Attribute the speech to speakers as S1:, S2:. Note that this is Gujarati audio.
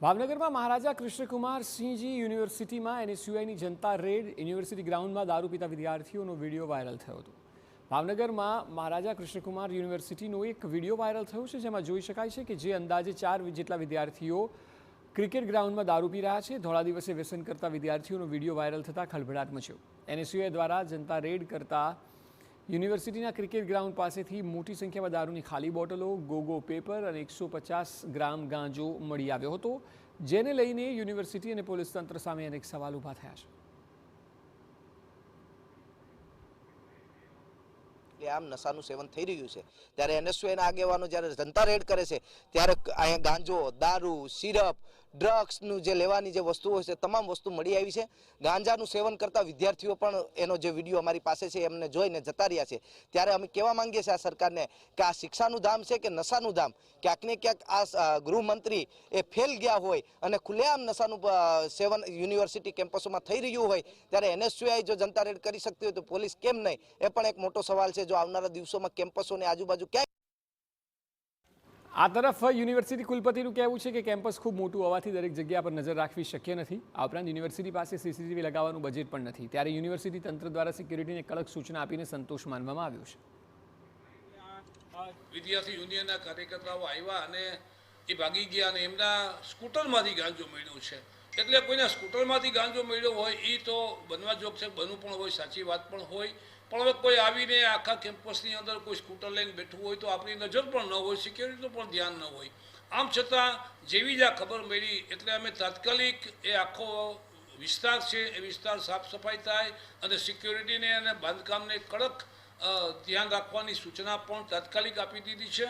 S1: ભાવનગરમાં મહારાજા કૃષ્ણકુમાર સિંહજી યુનિવર્સિટીમાં એનએસયુઆઈની જનતા રેડ યુનિવર્સિટી ગ્રાઉન્ડમાં દારૂ પીતા વિદ્યાર્થીઓનો વિડીયો વાયરલ થયો હતો। ભાવનગરમાં મહારાજા કૃષ્ણકુમાર યુનિવર્સિટીનો એક વિડીયો વાયરલ થયો છે, જેમાં જોઈ શકાય છે કે જે અંદાજે 4 જેટલા વિદ્યાર્થીઓ ક્રિકેટ ગ્રાઉન્ડમાં દારૂ પી રહ્યા છે। ધોળા દિવસે વ્યસન કરતા વિદ્યાર્થીઓનો વિડીયો વાયરલ થતાં ખળભળાટ મચ્યો। એનએસયુઆઈ દ્વારા જનતા રેડ કરતા યુનિવર્સિટીના ક્રિકેટ ગ્રાઉન્ડ પાસેથી મોટી સંખ્યામાં દારૂની ખાલી બોટલો, ગોગો પેપર અને 150 ગ્રામ ગાંજો મળી આવ્યો હતો, જેને લઈને યુનિવર્સિટી અને પોલીસ તંત્ર સામે અનેક સવાલ ઊભા થયા છે।
S2: આમ નશાનું સેવન થઈ રહ્યું છે ત્યારે એનએસયુઆઈના આગેવાનો જ્યારે જનતા રેડ કરે છે ત્યારે અહીંયા ગાંજો, દારૂ, સિરપ, ડ્રગ્સનું જે લેવાની જે વસ્તુઓ છે તમામ વસ્તુ મળી આવી છે। ગાંજાનું સેવન કરતા વિદ્યાર્થીઓ પણ એનો જે વિડીયો અમારી પાસે છે એમને જોઈને જતા રહ્યા છે। ત્યારે અમે કહેવા માંગીએ છીએ આ સરકારને કે આ શિક્ષાનું ધામ છે કે નશાનું ધામ? ક્યાંક ને ક્યાંક આ ગૃહમંત્રી એ ફેલ ગયા હોય અને ખુલ્લેઆમ નશાનું સેવન યુનિવર્સિટી કેમ્પસોમાં થઈ રહ્યું હોય ત્યારે એનએસયુઆઈ જો જનતા રેડ કરી શકતી હોય તો પોલીસ કેમ નહીં? એ પણ એક મોટો સવાલ છે। જો આવનારા દિવસોમાં કેમ્પસોની આજુબાજુ ક્યાંય
S1: આ તરફ યુનિવર્સિટી કુલપતિનું કહેવું છે કે કેમ્પસ ખૂબ મોટું હોવાથી દરેક જગ્યા પર નજર રાખવી શક્ય નથી। આ ઉપરાંત યુનિવર્સિટી પાસે સીસીટીવી લગાવવાનું બજેટ પણ નથી, ત્યારે યુનિવર્સિટી તંત્ર દ્વારા સિક્યુરિટીને કડક સૂચના આપીને સંતોષ માનવામાં આવ્યો છે।
S3: વિદ્યાર્થી યુનિયનના કાર્યકર્તાઓ આવ્યા અને એ ભાગી ગયા અને એમના સ્કૂટરમાંથી ગાંજો મળ્યો છે, એટલે કોઈના સ્કૂટરમાંથી ગાંજો મળ્યો હોય એ તો બનવા જોગ છે, બનવું પણ હોય, સાચી વાત પણ હોય, પણ હવે કોઈ આવીને આખા કેમ્પસની અંદર કોઈ સ્કૂટર લઈને બેઠું હોય તો આપણી નજર પણ ન હોય, સિક્યોરિટીનું પણ ધ્યાન ન હોય। આમ છતાં જેવી જ આ ખબર મળી એટલે અમે તાત્કાલિક એ આખો વિસ્તાર છે એ વિસ્તાર સાફ સફાઈ થાય અને સિક્યોરિટીને અને બાંધકામને કડક ધ્યાન રાખવાની સૂચના પણ તાત્કાલિક આપી દીધી છે।